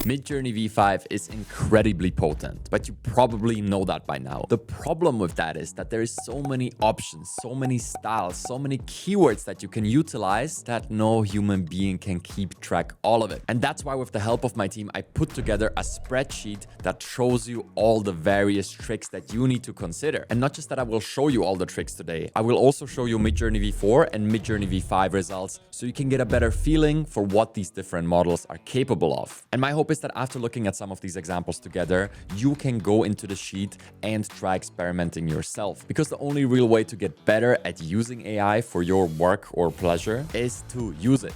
Midjourney V5 is incredibly potent, but you probably know that by now. The problem with that is that there is so many options, so many styles, so many keywords that you can utilize that no human being can keep track all of it. And that's why with the help of my team, I put together a spreadsheet that shows you all the various tricks that you need to consider. And not just that I will show you all the tricks today, I will also show you Midjourney V4 and Midjourney V5 results so you can get a better feeling for what these different models are capable of. And my hope is that after looking at some of these examples together, you can go into the sheet and try experimenting yourself. Because the only real way to get better at using AI for your work or pleasure is to use it.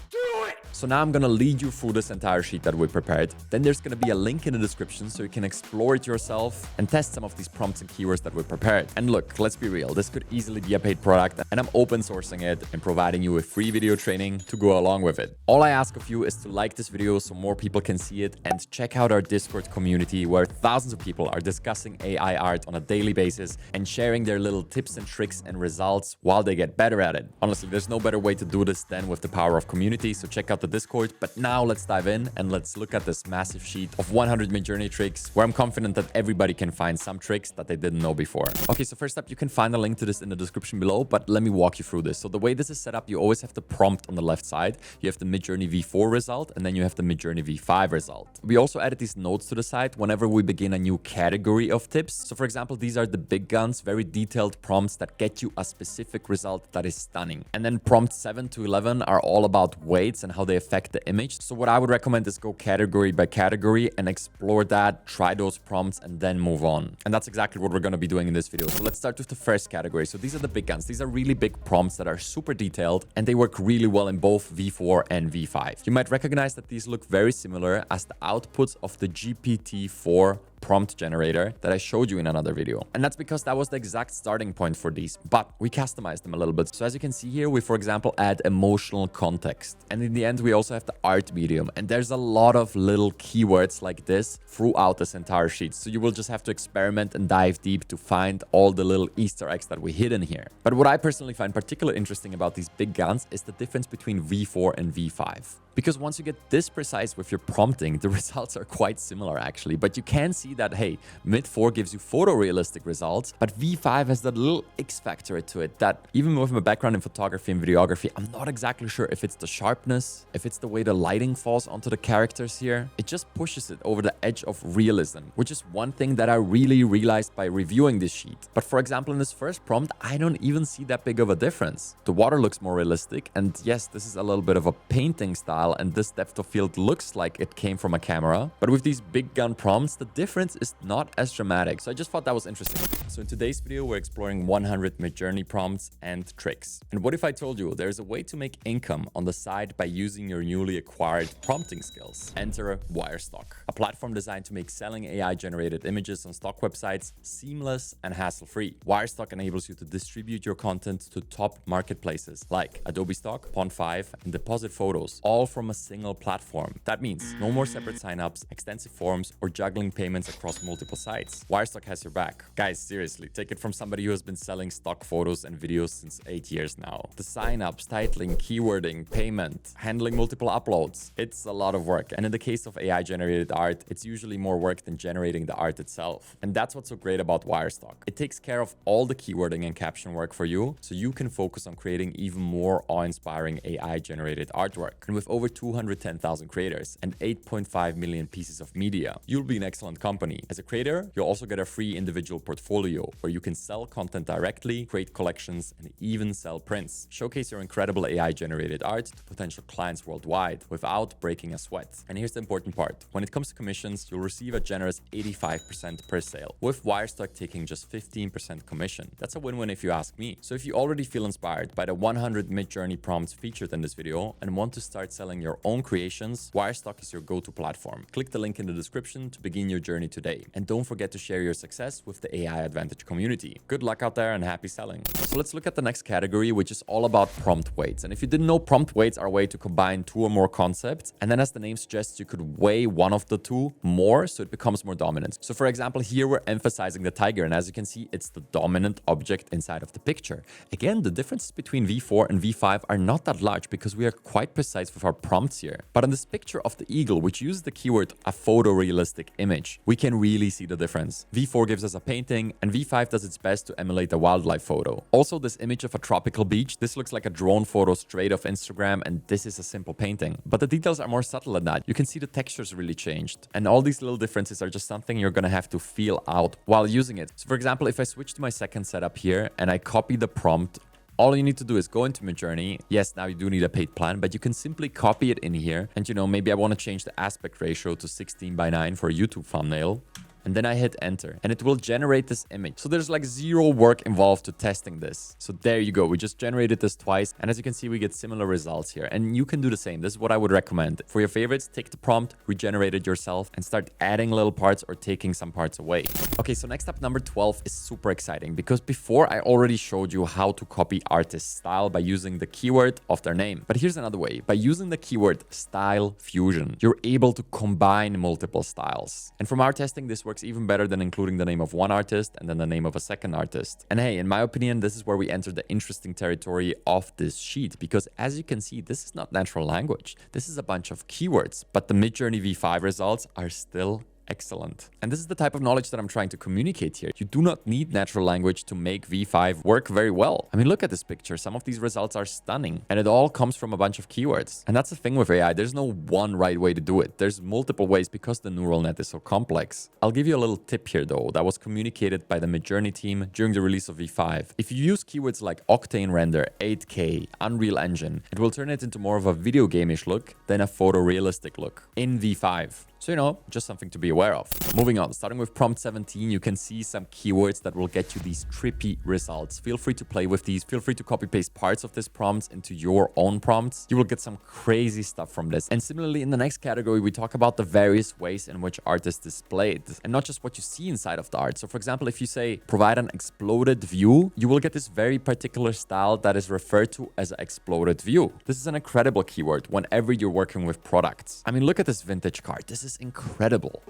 So now I'm gonna lead you through this entire sheet that we prepared. Then there's gonna be a link in the description so you can explore it yourself and test some of these prompts and keywords that we prepared. And look, let's be real, this could easily be a paid product and I'm open sourcing it and providing you with free video training to go along with it. All I ask of you is to like this video so more people can see it and check out our Discord community where thousands of people are discussing AI art on a daily basis and sharing their little tips and tricks and results while they get better at it. Honestly, there's no better way to do this than with the power of community, so check out the Discord. But now let's dive in and let's look at this massive sheet of 100 Midjourney tricks where I'm confident that everybody can find some tricks that they didn't know before. Okay, so first up, you can find a link to this in the description below, but let me walk you through this. So the way this is set up, you always have the prompt on the left side. You have the Midjourney V4 result, and then you have the Midjourney V5 result. We also added these notes to the side whenever we begin a new category of tips. So for example, these are the big guns, very detailed prompts that get you a specific result that is stunning. And then prompts 7 to 11 are all about weights and how they affect the image. So what I would recommend is go category by category and explore that, try those prompts, and then move on. And that's exactly what we're going to be doing in this video. So let's start with the first category. So these are the big guns. These are really big prompts that are super detailed and they work really well in both V4 and V5. You might recognize that these look very similar as the outputs of the GPT-4 prompt generator that I showed you in another video. And that's because that was the exact starting point for these, but we customized them a little bit. So as you can see here, we, for example, add emotional context. And in the end, we also have the art medium. And there's a lot of little keywords like this throughout this entire sheet. So you will just have to experiment and dive deep to find all the little Easter eggs that we hid in here. But what I personally find particularly interesting about these big guns is the difference between V4 and V5. Because once you get this precise with your prompting, the results are quite similar actually. But you can see that, hey, Mid 4 gives you photorealistic results, but V5 has that little X factor to it that even with my background in photography and videography, I'm not exactly sure if it's the sharpness, if it's the way the lighting falls onto the characters here. It just pushes it over the edge of realism, which is one thing that I really realized by reviewing this sheet. But for example, in this first prompt, I don't even see that big of a difference. The water looks more realistic, and yes, this is a little bit of a painting style, and this depth of field looks like it came from a camera. But with these big gun prompts, the difference is not as dramatic. So I just thought that was interesting. So in today's video, we're exploring 100 Midjourney prompts and tricks. And what if I told you there's a way to make income on the side by using your newly acquired prompting skills? Enter Wirestock, a platform designed to make selling AI-generated images on stock websites seamless and hassle-free. Wirestock enables you to distribute your content to top marketplaces like Adobe Stock, Pond5, and Deposit Photos, all from a single platform. That means no more separate signups, extensive forms, or juggling payments across multiple sites. Wirestock has your back. Guys, seriously, take it from somebody who has been selling stock photos and videos since 8 years now. The signups, titling, keywording, payment, handling multiple uploads. It's a lot of work. And in the case of AI-generated art, it's usually more work than generating the art itself. And that's what's so great about Wirestock. It takes care of all the keywording and caption work for you, so you can focus on creating even more awe-inspiring AI-generated artwork. And with over 210,000 creators and 8.5 million pieces of media, you'll be in excellent company. As a creator, you'll also get a free individual portfolio where you can sell content directly, create collections, and even sell prints. Showcase your incredible AI-generated art to potential clients worldwide without breaking a sweat. And here's the important part. When it comes to commissions, you'll receive a generous 85% per sale, with Wirestock taking just 15% commission. That's a win-win if you ask me. So if you already feel inspired by the 100 Midjourney prompts featured in this video and want to start selling your own creations, Wirestock is your go-to platform. Click the link in the description to begin your journey today. And don't forget to share your success with the AI Advantage community. Good luck out there and happy selling. So let's look at the next category, which is all about prompt weights. And if you didn't know, prompt weights are a way to combine two or more concepts. And then as the name suggests, you could weigh one of the two more so it becomes more dominant. So for example, here we're emphasizing the tiger. And as you can see, it's the dominant object inside of the picture. Again, the differences between V4 and V5 are not that large because we are quite precise with our prompts here. But in this picture of the eagle, which uses the keyword a photorealistic image, we can really see the difference. V4 gives us a painting, and V5 does its best to emulate a wildlife photo. Also, this image of a tropical beach, this looks like a drone photo straight off Instagram, and this is a simple painting. But the details are more subtle than that. You can see the textures really changed. And all these little differences are just something you're gonna have to feel out while using it. So for example, if I switch to my second setup here and I copy the prompt, all you need to do is go into Midjourney. Yes, now you do need a paid plan, but you can simply copy it in here. And maybe I want to change the aspect ratio to 16:9 for a YouTube thumbnail. And then I hit enter and it will generate this image. So there's like zero work involved to testing this. So there you go. We just generated this twice. And as you can see, we get similar results here. And you can do the same. This is what I would recommend. For your favorites, take the prompt, regenerate it yourself, and start adding little parts or taking some parts away. Okay, so next up, number 12 is super exciting because before I already showed you how to copy artist style by using the keyword of their name. But here's another way. By using the keyword style fusion, you're able to combine multiple styles. And from our testing, this works even better than including the name of one artist and then the name of a second artist. And hey, in my opinion, this is where we enter the interesting territory of this sheet, because as you can see, this is not natural language. This is a bunch of keywords, but the Midjourney V5 results are still excellent. And this is the type of knowledge that I'm trying to communicate here. You do not need natural language to make V5 work very well. I mean, look at this picture. Some of these results are stunning, and it all comes from a bunch of keywords. And that's the thing with AI. There's no one right way to do it. There's multiple ways because the neural net is so complex. I'll give you a little tip here though, that was communicated by the Midjourney team during the release of V5. If you use keywords like Octane Render, 8K, Unreal Engine, it will turn it into more of a video game-ish look than a photorealistic look in V5. So, just something to be aware of. Moving on, starting with prompt 17, you can see some keywords that will get you these trippy results. Feel free to play with these. Feel free to copy paste parts of this prompt into your own prompts. You will get some crazy stuff from this. And similarly, in the next category, we talk about the various ways in which art is displayed and not just what you see inside of the art. So for example, if you say provide an exploded view, you will get this very particular style that is referred to as an exploded view. This is an incredible keyword whenever you're working with products. I mean, look at this vintage car. This is incredible.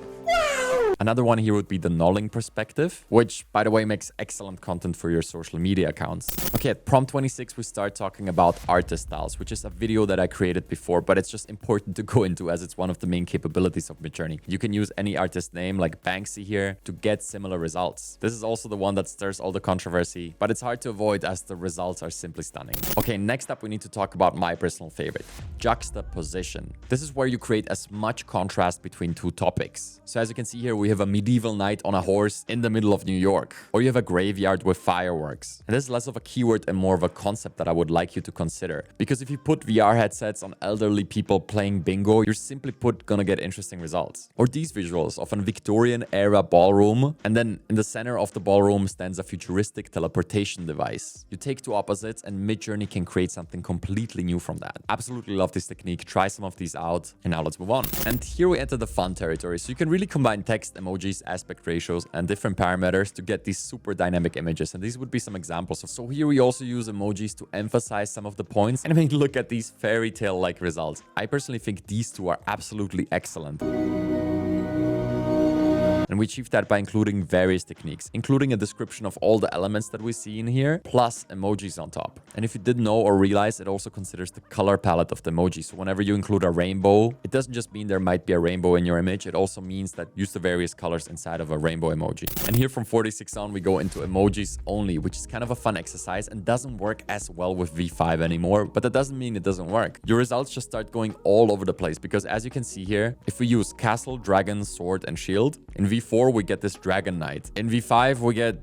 Another one here would be the nulling perspective, which, by the way, makes excellent content for your social media accounts. Okay, at prompt 26, we start talking about artist styles, which is a video that I created before, but it's just important to go into as it's one of the main capabilities of Midjourney. You can use any artist name like Banksy here to get similar results. This is also the one that stirs all the controversy, but it's hard to avoid as the results are simply stunning. Okay, next up, we need to talk about my personal favorite, juxtaposition. This is where you create as much contrast between two topics. So as you can see here, we have a medieval knight on a horse in the middle of New York, or you have a graveyard with fireworks. And this is less of a keyword and more of a concept that I would like you to consider. Because if you put VR headsets on elderly people playing bingo, you're simply gonna get interesting results. Or these visuals of a Victorian era ballroom, and then in the center of the ballroom stands a futuristic teleportation device. You take two opposites and Midjourney can create something completely new from that. Absolutely love this technique. Try some of these out, and now let's move on. And here we enter the fun territory. So you can really combine text, emojis, aspect ratios, and different parameters to get these super dynamic images. And these would be some examples. So here we also use emojis to emphasize some of the points. And I mean, look at these fairy tale-like results. I personally think these two are absolutely excellent. And we achieved that by including various techniques, including a description of all the elements that we see in here, plus emojis on top. And if you didn't know or realize, it also considers the color palette of the emoji. So whenever you include a rainbow, it doesn't just mean there might be a rainbow in your image. It also means that use the various colors inside of a rainbow emoji. And here from 46 on, we go into emojis only, which is kind of a fun exercise and doesn't work as well with V5 anymore, but that doesn't mean it doesn't work. Your results just start going all over the place because as you can see here, if we use castle, dragon, sword, and shield, in V4, we get this dragon knight. In V5, we get...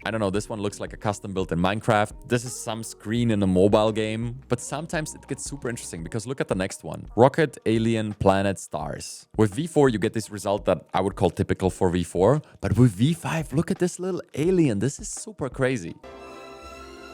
I don't know, this one looks like a custom built in Minecraft. This is some screen in a mobile game. But sometimes it gets super interesting because look at the next one. Rocket, alien, planet, stars. With V4, you get this result that I would call typical for V4. But with V5, look at this little alien. This is super crazy.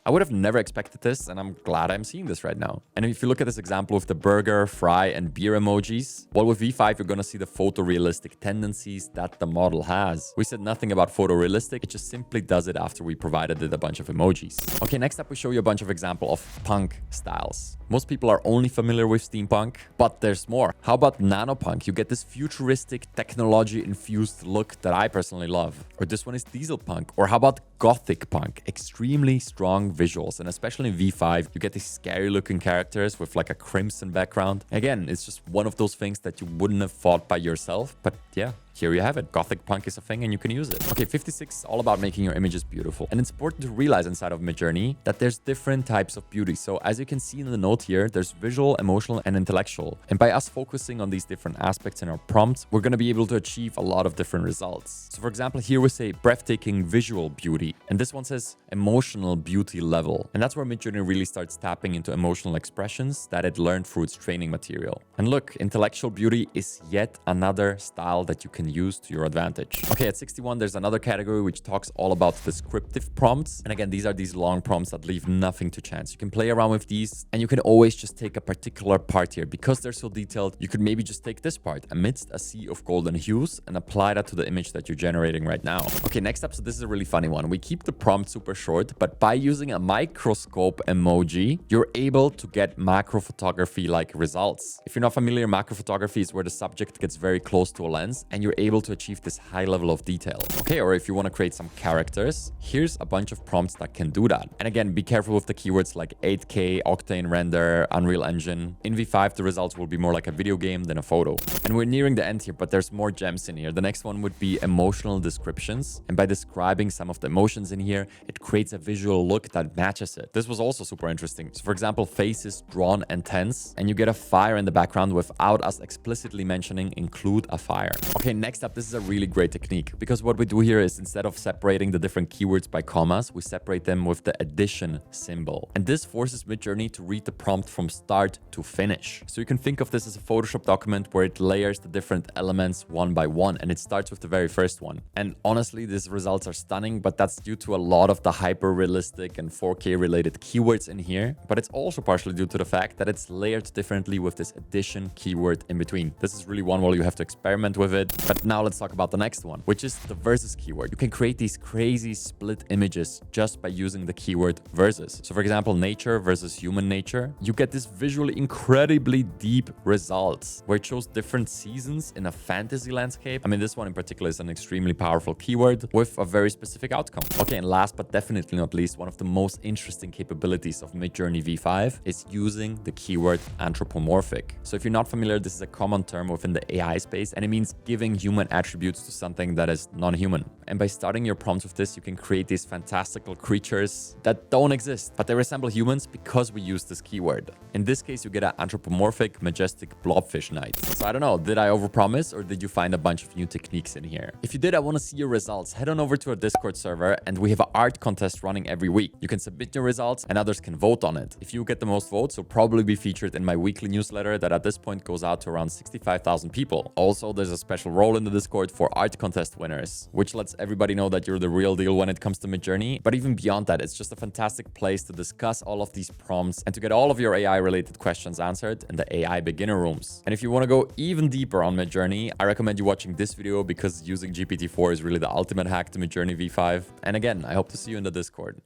I would have never expected this, and I'm glad I'm seeing this right now. And if you look at this example with the burger, fry, and beer emojis, well, with V5, you're gonna see the photorealistic tendencies that the model has. We said nothing about photorealistic, it just simply does it after we provided it a bunch of emojis. Okay, next up, we show you a bunch of examples of punk styles. Most people are only familiar with steampunk, but there's more. How about nanopunk? You get this futuristic, technology-infused look that I personally love. Or this one is diesel punk. Or how about gothic punk, extremely strong visuals. And especially in V5, you get these scary looking characters with like a crimson background. Again, it's just one of those things that you wouldn't have thought by yourself, but yeah, here you have it. Gothic punk is a thing and you can use it. Okay, 56 is all about making your images beautiful. And it's important to realize inside of Midjourney that there's different types of beauty. So as you can see in the note here, there's visual, emotional, and intellectual. And by us focusing on these different aspects in our prompts, we're going to be able to achieve a lot of different results. So for example, here we say breathtaking visual beauty. And this one says emotional beauty level. And that's where Midjourney really starts tapping into emotional expressions that it learned through its training material. And look, intellectual beauty is yet another style that you can use to your advantage. Okay, at 61, there's another category which talks all about descriptive prompts. And again, these are these long prompts that leave nothing to chance. You can play around with these and you can always just take a particular part here. Because they're so detailed, you could maybe just take this part amidst a sea of golden hues and apply that to the image that you're generating right now. Okay, next up, so this is a really funny one. We keep the prompt super short, but by using a microscope emoji, you're able to get macro photography-like results. If you're not familiar, macro photography is where the subject gets very close to a lens and you're able to achieve this high level of detail. Okay, or if you want to create some characters, here's a bunch of prompts that can do that. And again, be careful with the keywords like 8K, Octane render, Unreal Engine. In V5, the results will be more like a video game than a photo. And we're nearing the end here, but there's more gems in here. The next one would be emotional descriptions. And by describing some of the emotions in here, it creates a visual look that matches it. This was also super interesting. So for example, faces drawn and tense, and you get a fire in the background without us explicitly mentioning include a fire. Okay, next up, this is a really great technique because what we do here is instead of separating the different keywords by commas, we separate them with the addition symbol. And this forces Midjourney to read the prompt from start to finish. So you can think of this as a Photoshop document where it layers the different elements one by one, and it starts with the very first one. And honestly, these results are stunning, but that's due to a lot of the hyper realistic and 4K related keywords in here. But it's also partially due to the fact that it's layered differently with this addition keyword in between. This is really one where you have to experiment with it. But now let's talk about the next one, which is the versus keyword. You can create these crazy split images just by using the keyword versus. So for example, nature versus human nature, you get this visually incredibly deep results where it shows different seasons in a fantasy landscape. I mean, this one in particular is an extremely powerful keyword with a very specific outcome. Okay, and last but definitely not least, one of the most interesting capabilities of Midjourney V5 is using the keyword anthropomorphic. So if you're not familiar, this is a common term within the AI space, and it means giving human attributes to something that is non-human. And by starting your prompts with this, you can create these fantastical creatures that don't exist, but they resemble humans because we use this keyword. In this case, you get an anthropomorphic, majestic blobfish knight. So I don't know, did I overpromise or did you find a bunch of new techniques in here? If you did, I want to see your results. Head on over to our Discord server and we have an art contest running every week. You can submit your results and others can vote on it. If you get the most votes, you'll probably be featured in my weekly newsletter that at this point goes out to around 65,000 people. Also, there's a special role in the Discord for art contest winners, which lets everybody know that you're the real deal when it comes to Midjourney. But even beyond that, it's just a fantastic place to discuss all of these prompts and to get all of your AI related questions answered in the AI beginner rooms. And if you want to go even deeper on Midjourney, I recommend you watching this video because using GPT-4 is really the ultimate hack to Midjourney V5. And again, I hope to see you in the Discord.